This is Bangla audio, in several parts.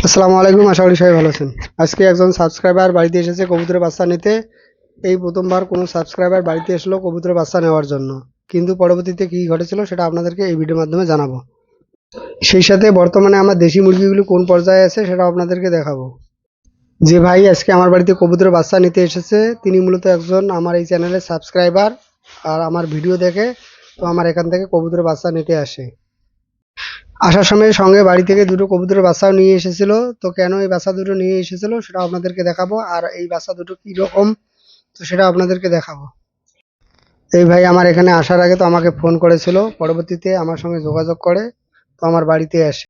আসসালামু আলাইকুম, আশা করি সবাই ভালো আছেন। আজকে একজন সাবস্ক্রাইবার বাড়িতে এসেছে কবুতরের বাচ্চা নিতে। এই প্রথমবার কোনো সাবস্ক্রাইবার বাড়িতে এসলো কবুতরের বাচ্চা নেওয়ার জন্য, কিন্তু পরবর্তীতে কী ঘটেছিল সেটা আপনাদেরকে এই ভিডিওর মাধ্যমে জানাবো। সেই সাথে বর্তমানে আমার দেশি মুরগিগুলো কোন পর্যায়ে আছে সেটাও আপনাদেরকে দেখাবো। যে ভাই আজকে আমার বাড়িতে কবুতরের বাচ্চা নিতে এসেছে তিনি মূলত একজন আমার এই চ্যানেলের সাবস্ক্রাইবার, আর আমার ভিডিও দেখে তো আমার এখান থেকে কবুতরের বাচ্চা নিতে আসে। আসার সময় সঙ্গে বাড়ি থেকে দুটো কবুতরের বাচ্চাও নিয়ে এসেছিল। তো কেন এই বাচ্চা দুটো নিয়ে এসেছিল সেটা আপনাদেরকে দেখাবো, আর এই বাচ্চা দুটো কি রকম তো সেটা আপনাদেরকে দেখাবো। এই ভাই আমার এখানে আসার আগে তো আমাকে ফোন করেছিল, পরবর্তীতে আমার সঙ্গে যোগাযোগ করে তো আমার বাড়িতে আসে।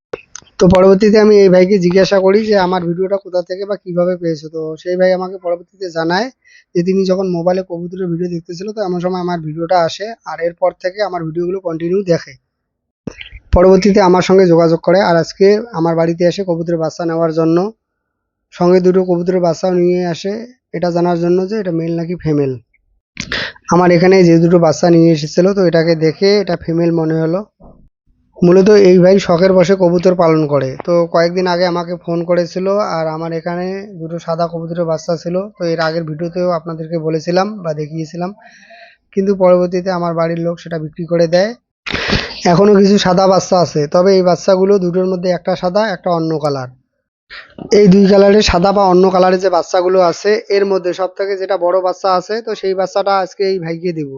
তো পরবর্তীতে আমি এই ভাইকে জিজ্ঞাসা করি যে আমার ভিডিওটা কোথা থেকে বা কিভাবে পেয়েছো। তো সেই ভাই আমাকে পরবর্তীতে জানায় যে তিনি যখন মোবাইলে কবুতরের ভিডিও দেখতেছিল তো এমন সময় আমার ভিডিওটা আসে, আর এরপর থেকে আমার ভিডিওগুলো কন্টিনিউ দেখে। পরবর্তীতে আমার সঙ্গে যোগাযোগ করে আর আজকে আমার বাড়িতে এসে কবুতরের বাচ্চা নেওয়ার জন্য সঙ্গে দুটো কবুতরের বাচ্চাও নিয়ে আসে, এটা জানার জন্য যে এটা মেল নাকি ফিমেল। আমার এখানে যে দুটো বাচ্চা নিয়ে এসেছিল তো এটাকে দেখে এটা ফিমেল মনে হলো। মূলত এই ভাই শখের বশে কবুতর পালন করে। তো কয়েকদিন আগে আমাকে ফোন করেছিল, আর আমার এখানে দুটো সাদা কবুতরের বাচ্চা ছিল। তো এর আগের ভিডিওতেও আপনাদেরকে বলেছিলাম বা দেখিয়েছিলাম, কিন্তু পরবর্তীতে আমার বাড়ির লোক সেটা বিক্রি করে দেয়। এখনো কিছু সাদা বাচ্চা আছে, তবে এই বাচ্চাগুলো দুটোর মধ্যে একটা সাদা একটা অন্য কালার। এই দুই কালারের সাদা বা অন্য কালারের যে বাচ্চাগুলো আছে এর মধ্যে সব থেকে যেটা বড় বাচ্চা আছে তো সেই বাচ্চাটা আজকে এই ভাইকে দিব।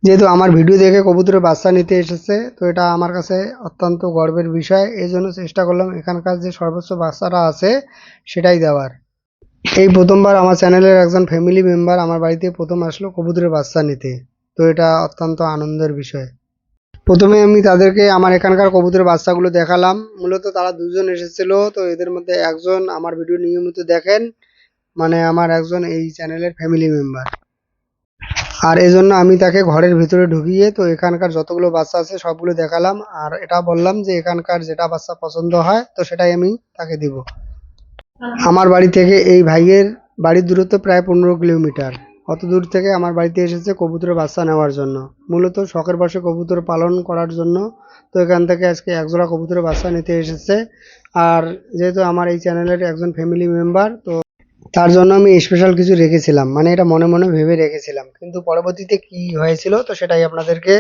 যেহেতু আমার ভিডিও দেখে কবুতরের বাচ্চা নিতে এসেছে তো এটা আমার কাছে অত্যন্ত গর্বের বিষয়, এই জন্য চেষ্টা করলাম এখানকার যে সর্বোচ্চ বাচ্চাটা আছে সেটাই দেওয়ার। এই প্রথমবার আমার চ্যানেলের একজন ফ্যামিলি মেম্বার আমার বাড়িতে প্রথম আসলো কবুতরের বাচ্চা নিতে, তো এটা অত্যন্ত আনন্দের বিষয়। প্রথমে আমি তাদেরকে আমার এখানকার কবুতরের বাচ্চাগুলো দেখালাম। মূলত তারা দুজন এসেছিল, তো এদের মধ্যে একজন আমার ভিডিও নিয়মিত দেখেন, মানে আমার একজন এই চ্যানেলের ফ্যামিলি মেম্বার। আর এজন্য আমি তাকে ঘরের ভিতরে ঢুকিয়ে তো এখানকার যতগুলো বাচ্চা আছে সবগুলো দেখালাম, আর এটা বললাম যে এখানকার যেটা বাচ্চা পছন্দ হয় তো সেটাই আমি তাকে দিব। আমার বাড়ি থেকে এই ভাইয়ের বাড়ির দূরত্ব প্রায় 15 কিলোমিটার। অত দূর থেকে আমার বাড়িতে এসেছে কবুতরের বাচ্চা নেওয়ার জন্য, মূলত শখের বশে কবুতর পালন করার জন্য। তো এখান থেকে আজকে একজোড়া কবুতরের বাচ্চা নিতে এসেছে। আর যেহেতু আমার এই চ্যানেলের একজন ফ্যামিলি মেম্বার তো তার জন্য আমি স্পেশাল কিছু রেখেছিলাম, মানে এটা মনে মনে ভেবে রেখেছিলাম, কিন্তু পরবর্তীতে কি হয়েছিল তো সেটাই আপনাদেরকে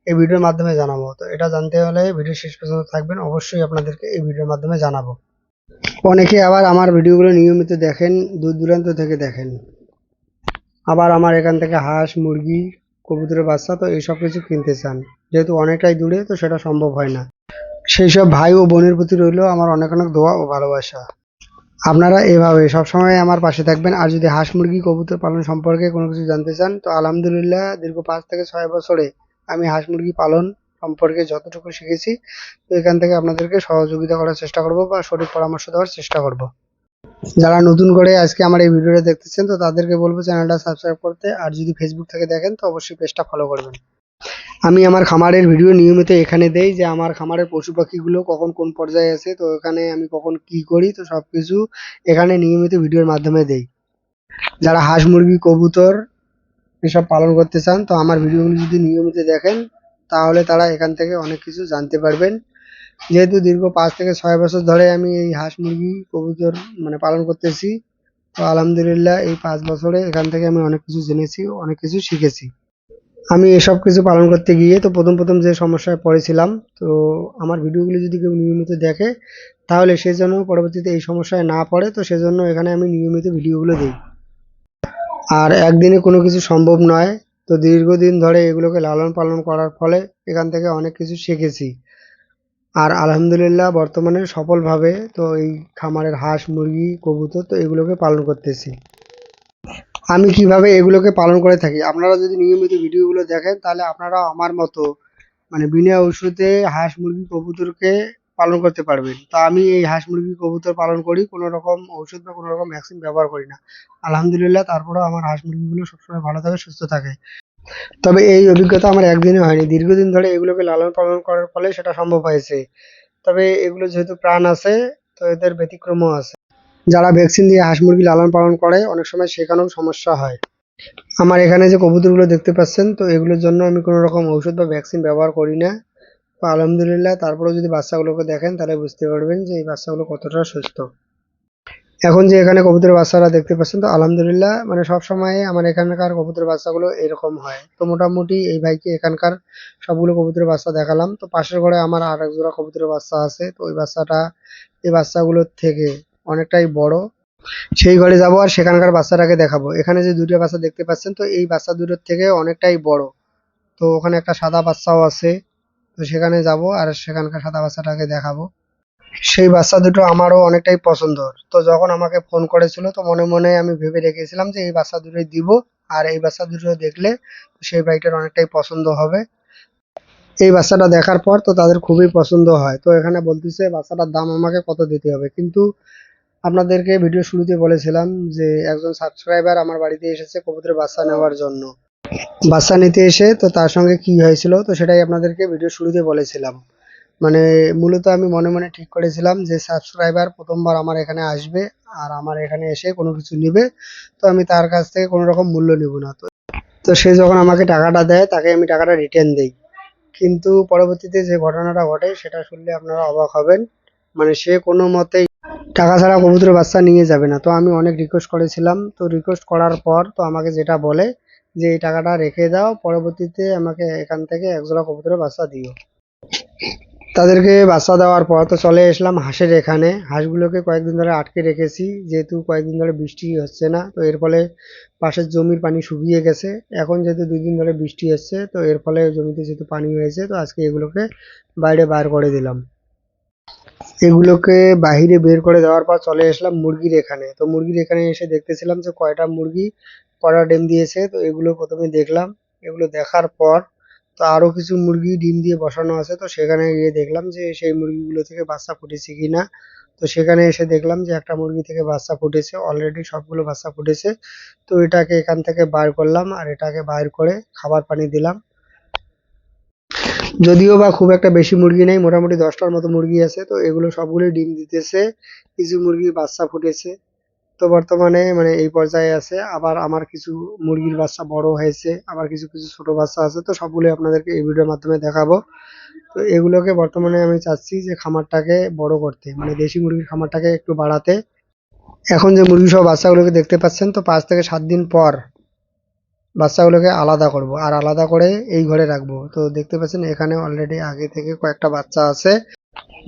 এই ভিডিওর মাধ্যমে জানাবো। তো এটা জানতে হলে ভিডিও শেষ পর্যন্ত থাকবেন, অবশ্যই আপনাদেরকে এই ভিডিওর মাধ্যমে জানাবো। অনেকে আবার আমার ভিডিওগুলো নিয়মিত দেখেন, দূর দূরান্ত থেকে দেখেন। আবার আমার এখান থেকে হাঁস মুরগি কবুতরের বাচ্চা তো এইসব কিছু কিনতে চান, যেহেতু অনেকটাই দূরে তো সেটা সম্ভব হয় না। সেই সব ভাই ও বোনের প্রতি রইল আমার অনেক অনেক দোয়া ও ভালোবাসা। আপনারা এভাবে সবসময় আমার পাশে থাকবেন। আর যদি হাঁস মুরগি কবুতর পালন সম্পর্কে কোনো কিছু জানতে চান তো আলহামদুলিল্লাহ দীর্ঘ 5 থেকে 6 বছরে আমি হাঁস মুরগি পালন সম্পর্কে যতটুকু শিখেছি তো এখান থেকে আপনাদেরকে সহযোগিতা করার চেষ্টা করব বা সঠিক পরামর্শ দেওয়ার চেষ্টা করব। যারা নতুন করে আজকে আমার এই ভিডিওটা দেখতেছেন তো তাদেরকে বলবো চ্যানেলটা সাবস্ক্রাইব করতে, আর যদি ফেসবুক থেকে দেখেন তো অবশ্যই পেজটা ফলো করবেন। আমি আমার খামারের ভিডিও নিয়মিত এখানে দেই যে আমার খামারের পশু পাখিগুলো কখন কোন পর্যায়ে আছে, তো এখানে আমি কখন কি করি তো সবকিছু এখানে নিয়মিত ভিডিওর মাধ্যমে দেই। যারা হাঁস মুরগি কবুতর এসব পালন করতে চান তো আমার ভিডিওগুলো যদি নিয়মিত দেখেন তাহলে তারা এখান থেকে অনেক কিছু জানতে পারবেন। যেহেতু দীর্ঘ 5 থেকে 6 বছর ধরে আমি এই হাঁস মুরগি কবুতর মানে পালন করতেছি, তো আলহামদুলিল্লাহ এই 5 বছরে এখান থেকে আমি অনেক কিছু জেনেছি, অনেক কিছু শিখেছি। আমি এসব কিছু পালন করতে গিয়ে তো প্রথম যে সমস্যায় পড়েছিলাম, তো আমার ভিডিওগুলো যদি কেউ নিয়মিত দেখে তাহলে সে যেন পরবর্তীতে এই সমস্যায় না পড়ে, তো সেজন্য এখানে আমি নিয়মিত ভিডিওগুলো দিই। আর একদিনে কোনো কিছু সম্ভব নয়, তো দীর্ঘদিন ধরে এগুলোকে লালন পালন করার ফলে এখান থেকে অনেক কিছু শিখেছি। আর আলহামদুলিল্লাহ বর্তমানে সফলভাবে তো এই খামারের হাঁস মুরগি কবুতর তো এগুলোকে পালন করতেছি। আমি কিভাবে এগুলোকে পালন করে থাকি আপনারা যদি নিয়মিত ভিডিওগুলো দেখেন তাহলে আপনারাও আমার মতো মানে বিনা ওষুধে হাঁস মুরগি কবুতরকে পালন করতে পারবেন। তো আমি এই হাঁস মুরগি কবুতর পালন করি, কোনো রকম ওষুধ বা কোনো রকম ভ্যাকসিন ব্যবহার করি না। আলহামদুলিল্লাহ তারপরেও আমার হাঁস মুরগিগুলো সবসময় ভালো থাকে, সুস্থ থাকে। তবে এই অভিজ্ঞতা আমার একদিনে হয়নি, দীর্ঘদিন ধরে এগুলোকে লালন পালন করার ফলে সেটা সম্ভব হয়েছে। তবে এগুলো যেহেতু প্রাণ আছে তো এদের ব্যতিক্রমও আছে। যারা ভ্যাকসিন দিয়ে হাঁস মুরগি লালন পালন করে অনেক সময় সেখানেও সমস্যা হয়। আমার এখানে যে কবুতরগুলো দেখতে পাচ্ছেন তো এগুলোর জন্য আমি কোনো রকম ঔষধ বা ভ্যাকসিন ব্যবহার করি না। তো তো আলহামদুলিল্লাহ তারপরেও যদি বাচ্চাগুলোকে দেখেন তাহলে বুঝতে পারবেন যে এই বাচ্চাগুলো কতটা সুস্থ। এখন যে এখানে কবুতরের বাচ্চারা দেখতে পাচ্ছেন, তো আলহামদুলিল্লাহ মানে সবসময় আমার এখানকার কবুতরের বাচ্চাগুলো এরকম হয়। তো মোটামুটি এই ভাইকে এখানকার সবগুলো কবুতরের বাচ্চা দেখালাম। তো পাশের ঘরে আমার আর এক জোড়া কবুতরের বাচ্চা আছে, তো ওই বাচ্চাটা এই বাচ্চাগুলোর থেকে অনেকটাই বড়। সেই ঘরে যাব আর সেখানকার বাচ্চাটাকে দেখাবো। এখানে যে দুটো বাচ্চা দেখতে পাচ্ছেন, তো এই বাচ্চা দুটোর থেকে অনেকটাই বড়। তো ওখানে একটা সাদা বাচ্চাও আছে, তো সেখানে যাব আর সেখানকার সাদা বাচ্চাটাকে দেখাবো। সেই বাচ্চা দুটো আমারও অনেকটাই পছন্দর। তো যখন আমাকে ফোন করেছিল, তো মনে মনে আমি ভেবে রেখেছিলাম যে এই বাচ্চা দুটোই দিব। আর এই বাচ্চা দুটো দেখলে সেই বাইকটার অনেকটাই পছন্দ হবে। এই বাচ্চাটা দেখার পর তো তাদের খুবই পছন্দ হয়। তো এখানে বলতেছে বাচ্চাটার দাম আমাকে কত দিতে হবে, কিন্তু আপনাদেরকে ভিডিও শুরুতে বলেছিলাম যে একজন সাবস্ক্রাইবার আমার বাড়িতে এসেছে কবুতরের বাচ্চা নেওয়ার জন্য। বাচ্চা নিতে এসে তো তার সঙ্গে কি হয়েছিল, তো সেটাই আপনাদেরকে ভিডিও শুরুতে বলেছিলাম। মানে মূলত আমি মনে মনে ঠিক করেছিলাম যে সাবস্ক্রাইবার প্রথমবার আমার এখানে আসবে আর আমার এখানে এসে কোনো কিছু নিবে, তো আমি তার কাছ থেকে কোনো রকম মূল্য নিব না। তো তো সে যখন আমাকে টাকাটা দেয় তাকে আমি টাকাটা রিটার্ন দেই। কিন্তু পরবর্তীতে যে ঘটনাটা ঘটে সেটা শুনলে আপনারা অবাক হবেন। মানে সে কোনো মতেই টাকা ছাড়া কবুতরের বাচ্চা নিয়ে যাবে না। তো আমি অনেক রিকোয়েস্ট করেছিলাম, তো রিকোয়েস্ট করার পর তো আমাকে যেটা বলে যে এই টাকাটা রেখে দাও, পরবর্তীতে আমাকে এখান থেকে এক জোড়া কবুতরের বাচ্চা দিও। তাদেরকে বাচ্চা দেওয়ার পর তো চলে এসলাম হাঁসের এখানে। হাঁসগুলোকে কয়েকদিন ধরে আটকে রেখেছি, যেহেতু কয়েকদিন ধরে বৃষ্টি হচ্ছে না, তো এর ফলে পাশের জমির পানি শুকিয়ে গেছে। এখন যেহেতু 2 দিন ধরে বৃষ্টি হচ্ছে, তো এর ফলে জমিতে যেহেতু পানি হয়েছে, তো আজকে এগুলোকে বাইরে বার করে দিলাম। এগুলোকে বাহিরে বের করে দেওয়ার পর চলে আসলাম মুরগির এখানে। তো মুরগির এখানে এসে দেখতেছিলাম যে কয়টা মুরগি কয়টা ডিম দিয়েছে। তো এগুলো প্রথমে দেখলাম। এগুলো দেখার পর তো আরো কিছু মুরগি ডিম দিয়ে বসানো আছে, তো সেখানে গিয়ে দেখলাম যে সেই মুরগিগুলো থেকে বাচ্চা ফুটেছে কিনা। তো সেখানে এসে দেখলাম যে একটা মুরগি থেকে বাচ্চা ফুটেছে, অলরেডি সবগুলো বাচ্চা ফুটেছে। তো এটাকে এখান থেকে বার করলাম আর এটাকে বাইর করে খাবার পানি দিলাম। যদিও বা খুব একটা বেশি মুরগি নেই, মোটামুটি 10টার মতো মুরগি আছে। তো এগুলো সবগুলোই ডিম দিতেছে, কিছু মুরগি বাচ্চা ফুটেছে। তো বর্তমানে মানে এই পর্যায়ে আছে। আবার আমার কিছু মুরগির বাচ্চা বড় হয়েছে, আবার কিছু কিছু ছোট বাচ্চা আছে। তো সবগুলোই আপনাদেরকে এই ভিডিওর মাধ্যমে দেখাবো। তো এগুলোকে বর্তমানে আমি চাচ্ছি যে খামারটাকে বড় করতে, মানে দেশি মুরগির খামারটাকে একটু বাড়াতে। এখন যে মুরগি সহ বাচ্চাগুলোকে দেখতে পাচ্ছেন, তো 5 থেকে 7 দিন পর বাচ্চাগুলোকে আলাদা করব আর আলাদা করে এই ঘরে রাখবো। তো দেখতে পাচ্ছেন এখানে অলরেডি আগে থেকে কয়েকটা বাচ্চা আছে।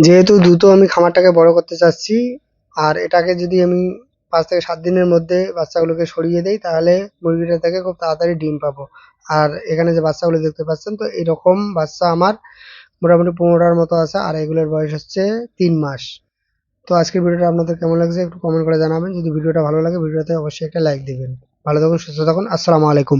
যেহেতু দ্রুত আমি খামারটাকে বড় করতে চাচ্ছি, আর এটাকে যদি আমি 5 থেকে 7 দিনের মধ্যে বাচ্চাগুলোকে সরিয়ে দেই, তাহলে মুরগিটা থেকে খুব তাড়াতাড়ি ডিম পাবো। আর এখানে যে বাচ্চাগুলো দেখতে পাচ্ছেন, তো এরকম বাচ্চা আমার মোটামুটি 15টার মতো আছে, আর এগুলোর বয়স হচ্ছে 3 মাস। তো আজকের ভিডিওটা আপনাদের কেমন লাগছে একটু কমেন্ট করে জানাবেন। যদি ভিডিওটা ভালো লাগে ভিডিওতে অবশ্যই একটা লাইক দিবেন। ভালো থাকুন, সুস্থ থাকুন, আসসালামু আলাইকুম।